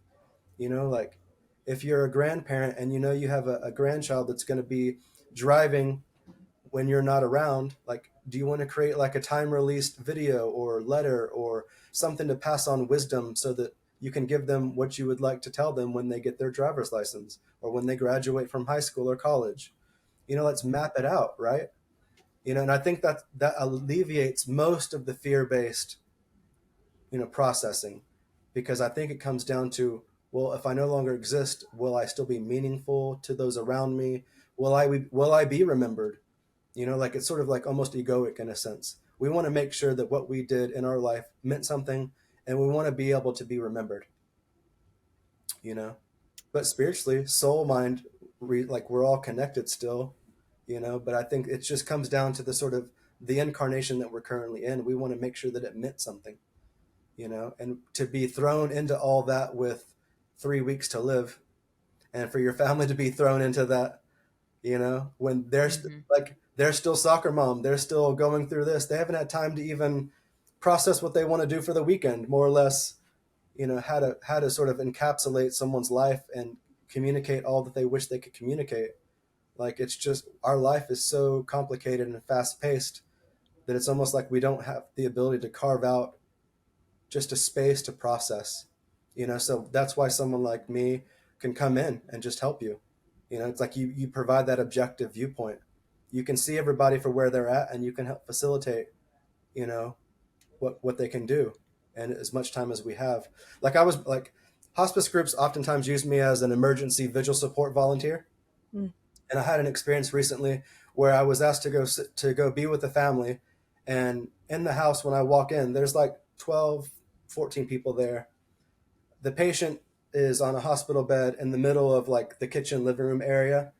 Like if you're a grandparent and you have a grandchild that's going to be driving when you're not around, like do you want to create like a time released video or letter or something to pass on wisdom so that you can give them what you would like to tell them when they get their driver's license or when they graduate from high school or college? Let's map it out, right? And I think that alleviates most of the fear-based processing, because I think it comes down to, well, if I no longer exist, will I still be meaningful to those around me? Will I be remembered? Like it's sort of like almost egoic in a sense. We want to make sure that what we did in our life meant something, and we want to be able to be remembered. you know but spiritually, soul, mind, like we're all connected still. But I think it just comes down to the sort of the incarnation that we're currently in. We want to make sure that it meant something, and to be thrown into all that with 3 weeks to live, and for your family to be thrown into that, when Mm-hmm. like they're still soccer mom, they're still going through this, they haven't had time to even process what they want to do for the weekend, more or less, how to sort of encapsulate someone's life and communicate all that they wish they could communicate. Like, it's just, our life is so complicated and fast paced that it's almost like we don't have the ability to carve out just a space to process. So that's why someone like me can come in and just help you. It's like you provide that objective viewpoint. You can see everybody for where they're at, and you can help facilitate, you know, what they can do, and as much time as we have. Like I was like, hospice groups oftentimes use me as an emergency vigil support volunteer, Mm. and I had an experience recently where I was asked to go be with a family, and in the house when I walk in, there's like 12, 14 people there. The patient is on a hospital bed in the middle of like the kitchen living room area,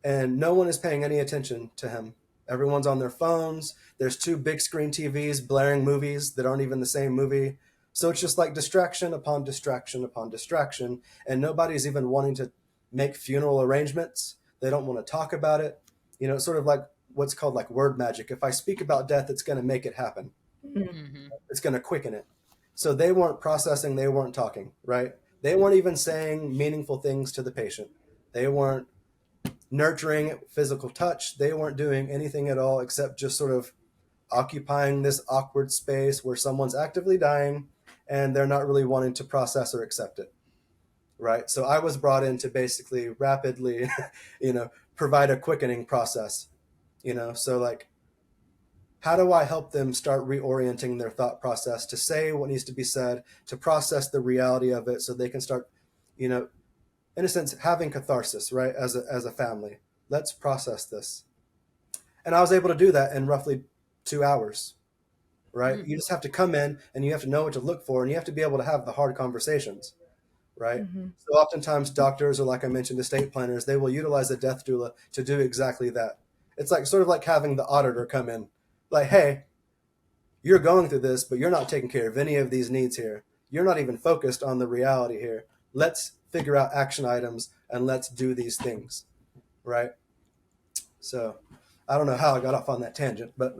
and no one is paying any attention to him. Everyone's on their phones. There's two big screen TVs blaring movies that aren't even the same movie. So it's just like distraction upon distraction upon distraction, and nobody's even wanting to make funeral arrangements. They don't want to talk about it. It's sort of like what's called like word magic. If I speak about death, it's going to make it happen. Mm. Mm-hmm. It's going to quicken it. So they weren't processing, they weren't talking, right? They weren't even saying meaningful things to the patient. They weren't nurturing physical touch. They weren't doing anything at all except just sort of occupying this awkward space where someone's actively dying and they're not really wanting to process or accept it. Right. So I was brought in to basically rapidly, provide a quickening process, so like, how do I help them start reorienting their thought process to say what needs to be said, to process the reality of it so they can start, you know, in a sense, having catharsis, right? As a family, let's process this. And I was able to do that in roughly 2 hours, right? Mm. You just have to come in and you have to know what to look for, and you have to be able to have the hard conversations, right? Mm-hmm. So oftentimes doctors, or like I mentioned, estate planners, they will utilize a death doula to do exactly that. It's like sort of like having the auditor come in, like, hey, you're going through this, but you're not taking care of any of these needs here. You're not even focused on the reality here. Let's figure out action items and let's do these things, right? So I don't know how I got off on that tangent, but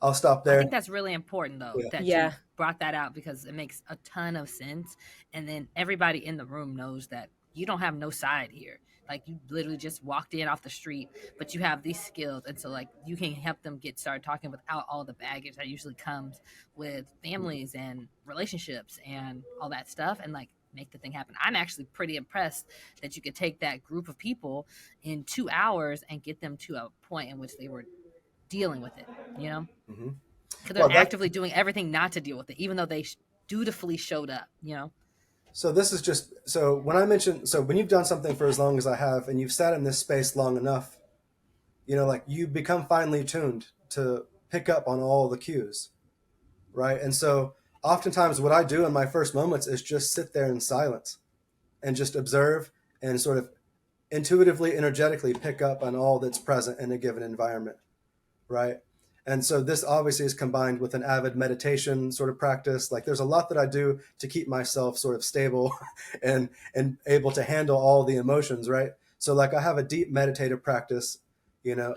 I'll stop I think there. that's really important though Yeah. that you Yeah. brought that out because it makes a ton of sense. And then everybody in the room knows that you don't have no side here. Like you literally just walked in off the street, but you have these skills. And so like you can help them get started talking without all the baggage that usually comes with families and relationships and all that stuff and like make the thing happen. I'm actually pretty impressed that you could take that group of people in 2 hours and get them to a point in which they were dealing with it, you know? Hmm. Because Well, they're actively doing everything not to deal with it, even though they dutifully showed up. so this is just so when I mentioned, so when you've done something for as long as I have, and you've sat in this space long enough, like you become finely tuned to pick up on all the cues, right? And so oftentimes what I do in my first moments is just sit there in silence and just observe and sort of intuitively, energetically pick up on all that's present in a given environment, right? And so this obviously is combined with an avid meditation sort of practice. Like there's a lot that I do to keep myself sort of stable and able to handle all the emotions, right? So like I have a deep meditative practice, a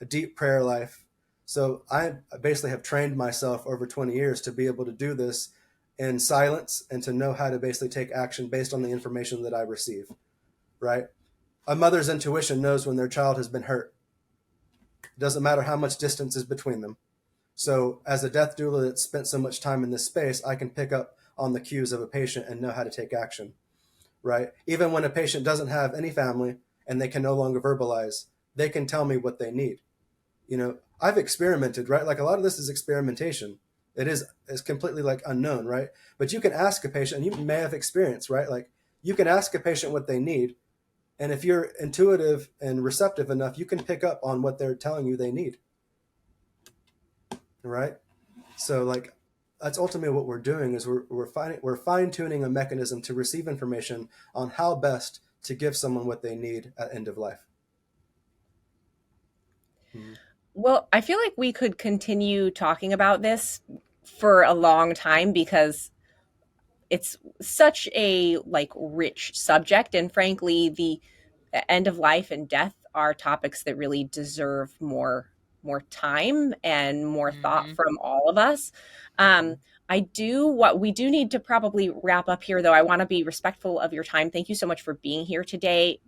deep prayer life. So I basically have trained myself over 20 years to be able to do this in silence and to know how to basically take action based on the information that I receive, right? A mother's intuition knows when their child has been hurt. It doesn't matter how much distance is between them. So, as a death doula that spent so much time in this space, I can pick up on the cues of a patient and know how to take action, right? Even when a patient doesn't have any family and they can no longer verbalize, they can tell me what they need. I've experimented, right? Like a lot of this is experimentation. It's completely like unknown, right? But you can ask a patient, and you may have experience, right? Like you can ask a patient what they need, and if you're intuitive and receptive enough, you can pick up on what they're telling you they need, right? So like that's ultimately what we're doing is we're fine tuning a mechanism to receive information on how best to give someone what they need at end of life. Mm-hmm. Well, I feel like we could continue talking about this for a long time because it's such a like rich subject, and frankly the end of life and death are topics that really deserve more time and more thought Mm-hmm. from all of us. What we do need to probably wrap up here, though. I want to be respectful of your time. Thank you so much for being here today,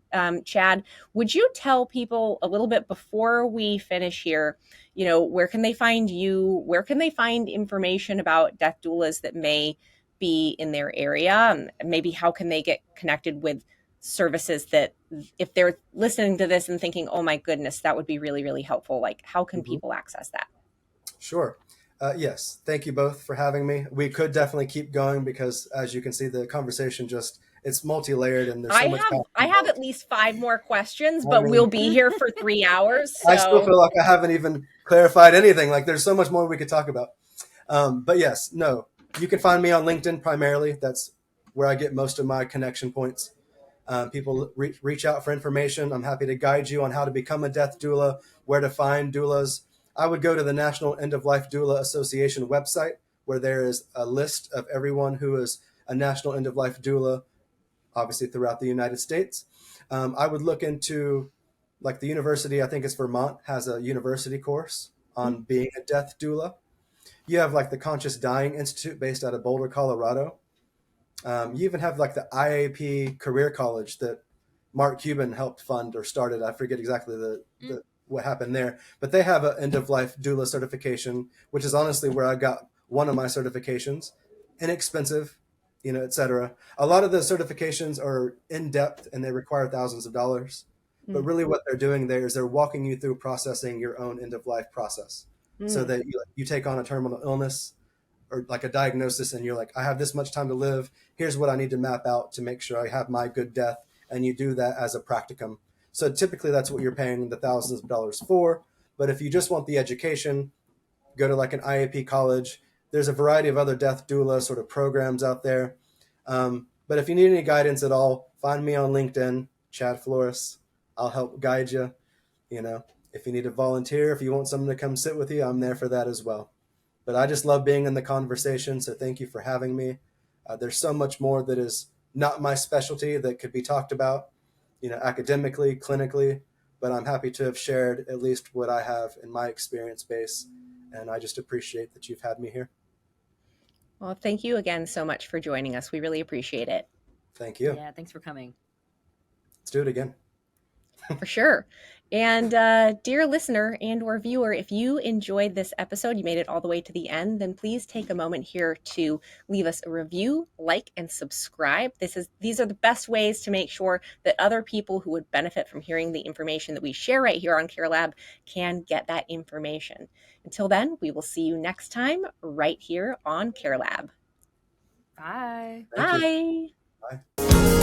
Chad. Would you tell people a little bit before we finish here, where can they find you? Where can they find information about death doulas that may be in their area? Maybe how can they get connected with services that, if they're listening to this and thinking, oh my goodness, that would be really, really helpful, like how can people access that? Sure. Yes. Thank you both for having me. We could definitely keep going because, as you can see, the conversation it's multi-layered and there's so much. I have at least 5 more questions, I but mean, we'll be here for 3 hours. I still So feel like I haven't even clarified anything. Like there's so much more we could talk about. But yes, no, you can find me on LinkedIn primarily. That's where I get most of my connection points. People reach out for information. I'm happy to guide you on how to become a death doula, where to find doulas. I would go to the National End of Life Doula Association website, where there is a list of everyone who is a National End of Life doula, obviously throughout the United States. I would look into, like, the university, I think it's Vermont, has a university course on being a death doula. You have like the Conscious Dying Institute based out of Boulder, Colorado. You even have like the IAP Career College that Mark Cuban helped fund or started. I forget exactly what happened there, but they have an end of life doula certification, which is honestly where I got one of my certifications. Inexpensive, etc. A lot of the certifications are in depth and they require thousands of dollars. But really, what they're doing there is they're walking you through processing your own end of life process, so that you take on a terminal illness or like a diagnosis and you're like, I have this much time to live. Here's what I need to map out to make sure I have my good death. And you do that as a practicum. So typically that's what you're paying the thousands of dollars for. But if you just want the education, go to like an IAP college. There's a variety of other death doula sort of programs out there. But if you need any guidance at all, find me on LinkedIn, Chad Flores. I'll help guide you. If you need to volunteer, if you want someone to come sit with you, I'm there for that as well. But I just love being in the conversation, so thank you for having me. There's so much more that is not my specialty that could be talked about, academically, clinically, but I'm happy to have shared at least what I have in my experience base, and I just appreciate that you've had me here. Well, thank you again so much for joining us. We really appreciate it. Thank you. Yeah, thanks for coming. Let's do it again. For sure. And dear listener and or viewer, if you enjoyed this episode, you made it all the way to the end, then please take a moment here to leave us a review, like, and subscribe. These are the best ways to make sure that other people who would benefit from hearing the information that we share right here on CareLab can get that information. Until then, we will see you next time right here on CareLab. Bye. Thank you. Bye. Bye.